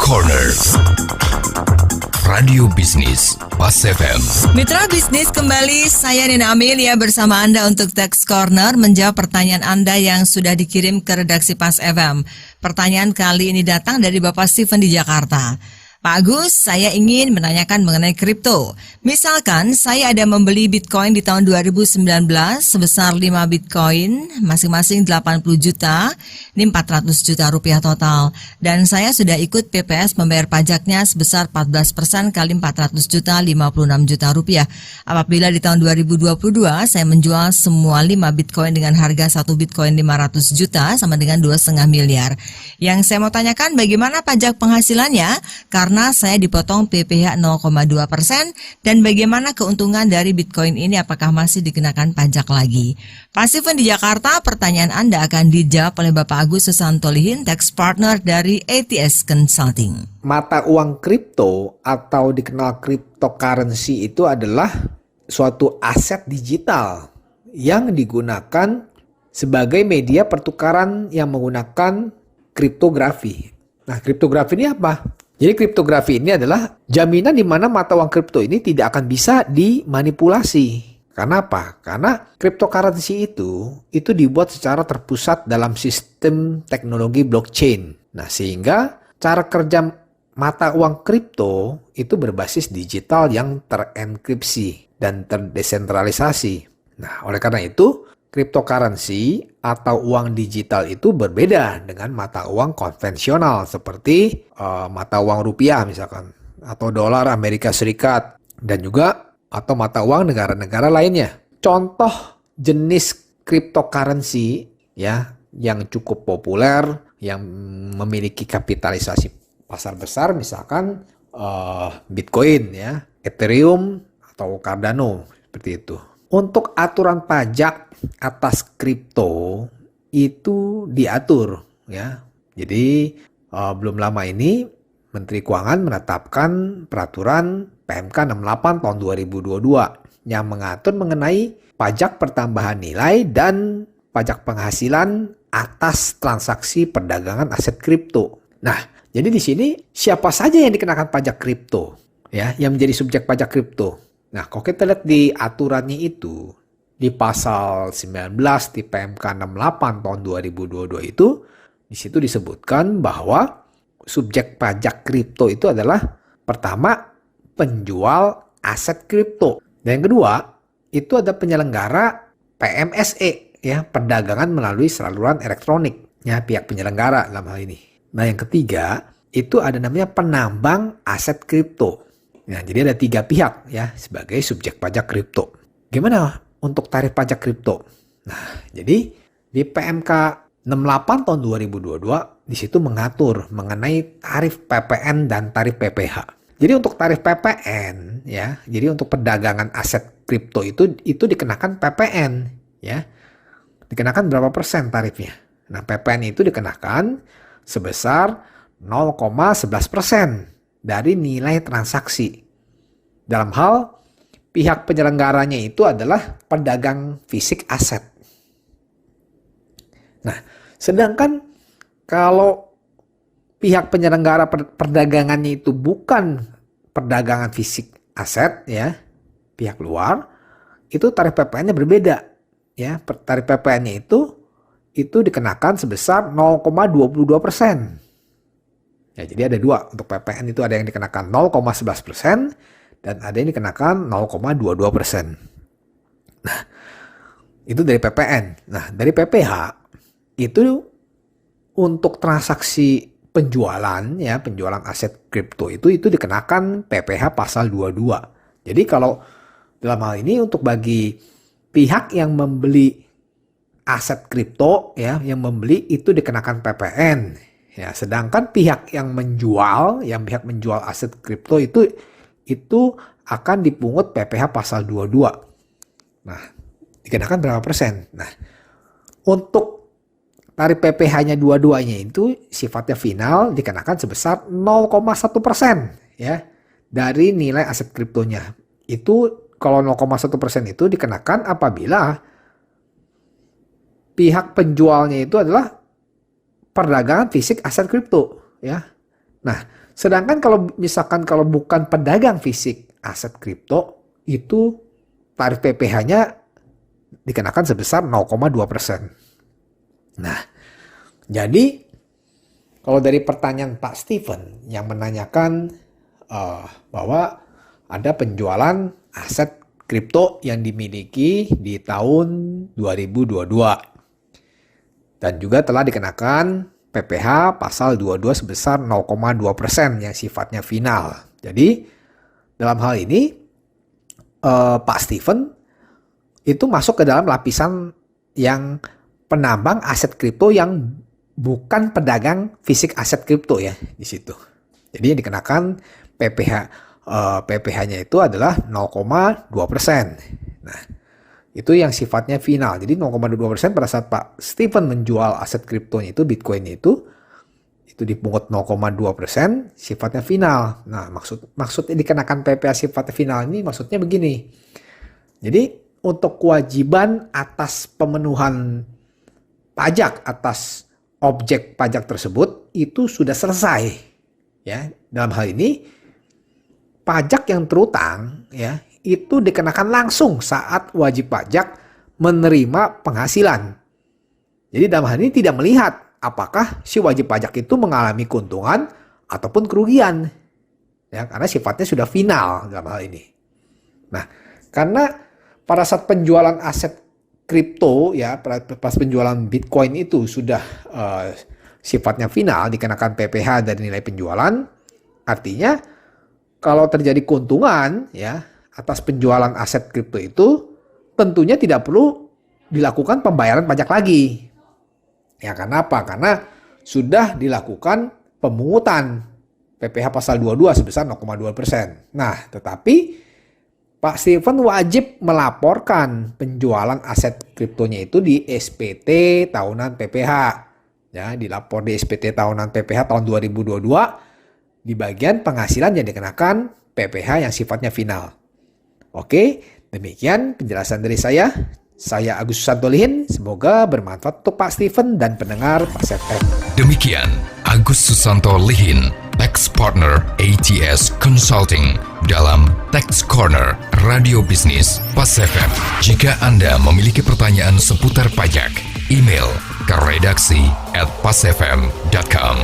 Corner Radio Bisnis Pas FM. Mitra bisnis kembali, saya Nina Amelia bersama Anda untuk Tax Corner menjawab pertanyaan Anda yang sudah dikirim ke redaksi Pas FM. Pertanyaan kali ini datang dari Bapak Steven di Jakarta. Pak Agus, saya ingin menanyakan mengenai kripto. Misalkan saya ada membeli Bitcoin di tahun 2019 sebesar 5 Bitcoin, masing-masing 80 juta, ini 400 juta rupiah total. Dan saya sudah ikut PPS membayar pajaknya sebesar 14% kali 400 juta, 56 juta rupiah. Apabila di tahun 2022 saya menjual semua 5 Bitcoin dengan harga 1 Bitcoin 500 juta sama dengan 2,5 miliar. Yang saya mau tanyakan bagaimana pajak penghasilannya? Karena saya dipotong PPh 0,2% dan bagaimana keuntungan dari Bitcoin ini, apakah masih dikenakan pajak lagi? Pak Steven di Jakarta, pertanyaan Anda akan dijawab oleh Bapak Agus Susantolihin, Tax Partner dari ATS Consulting. Mata uang kripto atau dikenal cryptocurrency itu adalah suatu aset digital yang digunakan sebagai media pertukaran yang menggunakan kriptografi. Nah, kriptografi ini apa? Jadi kriptografi ini adalah jaminan di mana mata uang kripto ini tidak akan bisa dimanipulasi. Karena apa? Karena cryptocurrency itu dibuat secara terpusat dalam sistem teknologi blockchain. Nah, sehingga cara kerja mata uang kripto itu berbasis digital yang terenkripsi dan terdesentralisasi. Nah, oleh karena itu, cryptocurrency atau uang digital itu berbeda dengan mata uang konvensional seperti mata uang rupiah misalkan, atau dolar Amerika Serikat, dan juga atau mata uang negara-negara lainnya. Contoh jenis cryptocurrency ya yang cukup populer, yang memiliki kapitalisasi pasar besar misalkan Bitcoin ya, Ethereum atau Cardano seperti itu. Untuk aturan pajak atas kripto itu diatur ya. Jadi belum lama ini Menteri Keuangan menetapkan peraturan PMK 68 tahun 2022 yang mengatur mengenai pajak pertambahan nilai dan pajak penghasilan atas transaksi perdagangan aset kripto. Nah, jadi di sini siapa saja yang dikenakan pajak kripto ya, yang menjadi subjek pajak kripto. Nah, kalau kita lihat di aturannya itu, di pasal 19 di PMK 68 tahun 2022 itu, di situ disebutkan bahwa subjek pajak kripto itu adalah pertama, penjual aset kripto. Dan yang kedua, itu ada penyelenggara PMSE, ya, perdagangan melalui saluran elektronik, ya, pihak penyelenggara dalam hal ini. Nah, yang ketiga, itu ada namanya penambang aset kripto. Nah, jadi ada 3 pihak ya sebagai subjek pajak kripto. Gimana untuk tarif pajak kripto? Nah, jadi di PMK 68 tahun 2022 di situ mengatur mengenai tarif PPN dan tarif PPh. Jadi untuk tarif PPN ya, jadi untuk perdagangan aset kripto itu dikenakan PPN ya. Dikenakan berapa persen tarifnya? Nah, PPN itu dikenakan sebesar 0,11% dari nilai transaksi. Dalam hal pihak penyelenggaranya itu adalah pedagang fisik aset. Nah, sedangkan kalau pihak penyelenggara perdagangannya itu bukan perdagangan fisik aset ya, pihak luar, itu tarif PPN-nya berbeda ya. Tarif PPN-nya itu dikenakan sebesar 0,22%. Ya, jadi ada 2 untuk PPN, itu ada yang dikenakan 0,11% dan ada yang dikenakan 0,22%. Nah, itu dari PPN. Nah, dari PPh itu untuk transaksi penjualan ya, penjualan aset kripto itu dikenakan PPh pasal 22. Jadi kalau dalam hal ini untuk bagi pihak yang membeli aset kripto ya, yang membeli itu dikenakan PPN. Ya, sedangkan pihak yang menjual aset kripto itu akan dipungut PPh pasal 22. Nah, dikenakan berapa persen? Nah, untuk tarif PPh-nya dua-duanya itu sifatnya final dikenakan sebesar 0,1% ya dari nilai aset kriptonya. Itu kalau 0,1% itu dikenakan apabila pihak penjualnya itu adalah perdagangan fisik aset kripto ya. Nah, Sedangkan kalau bukan pedagang fisik aset kripto, itu tarif PPh-nya dikenakan sebesar 0,2%. Nah, jadi kalau dari pertanyaan Pak Steven yang menanyakan bahwa ada penjualan aset kripto yang dimiliki di tahun 2022 dan juga telah dikenakan PPh pasal 22 sebesar 0,2% yang sifatnya final. Jadi dalam hal ini Pak Steven itu masuk ke dalam lapisan yang penambang aset kripto yang bukan pedagang fisik aset kripto ya di situ. Jadi yang dikenakan PPh-nya itu adalah 0,2%. Nah, itu yang sifatnya final. Jadi 0,2% pada saat Pak Steven menjual aset kriptonya itu, Bitcoin itu dipungut 0,2% sifatnya final. Nah, maksudnya dikenakan PPh sifatnya final ini maksudnya begini. Jadi untuk kewajiban atas pemenuhan pajak atas objek pajak tersebut itu sudah selesai. Ya, dalam hal ini pajak yang terutang ya itu dikenakan langsung saat wajib pajak menerima penghasilan. Jadi dalam hal ini tidak melihat apakah si wajib pajak itu mengalami keuntungan ataupun kerugian. Ya, karena sifatnya sudah final dalam hal ini. Nah, karena pada saat penjualan aset kripto ya, pas penjualan Bitcoin itu sudah sifatnya final dikenakan PPh dari nilai penjualan, artinya kalau terjadi keuntungan ya atas penjualan aset kripto itu tentunya tidak perlu dilakukan pembayaran pajak lagi. Ya karena apa? Karena sudah dilakukan pemungutan PPh pasal 22 sebesar 0,2%. Nah, tetapi Pak Steven wajib melaporkan penjualan aset kriptonya itu di SPT tahunan PPh. Ya, dilapor di SPT tahunan PPh tahun 2022 di bagian penghasilan yang dikenakan PPh yang sifatnya final. Oke, demikian penjelasan dari saya. Saya Agus Susanto Lihin, semoga bermanfaat untuk Pak Steven dan pendengar Pas FM. Demikian Agus Susanto Lihin, Tax Partner ATS Consulting dalam Tax Corner Radio Bisnis Pas FM. Jika Anda memiliki pertanyaan seputar pajak, email ke redaksi@pasfm.com.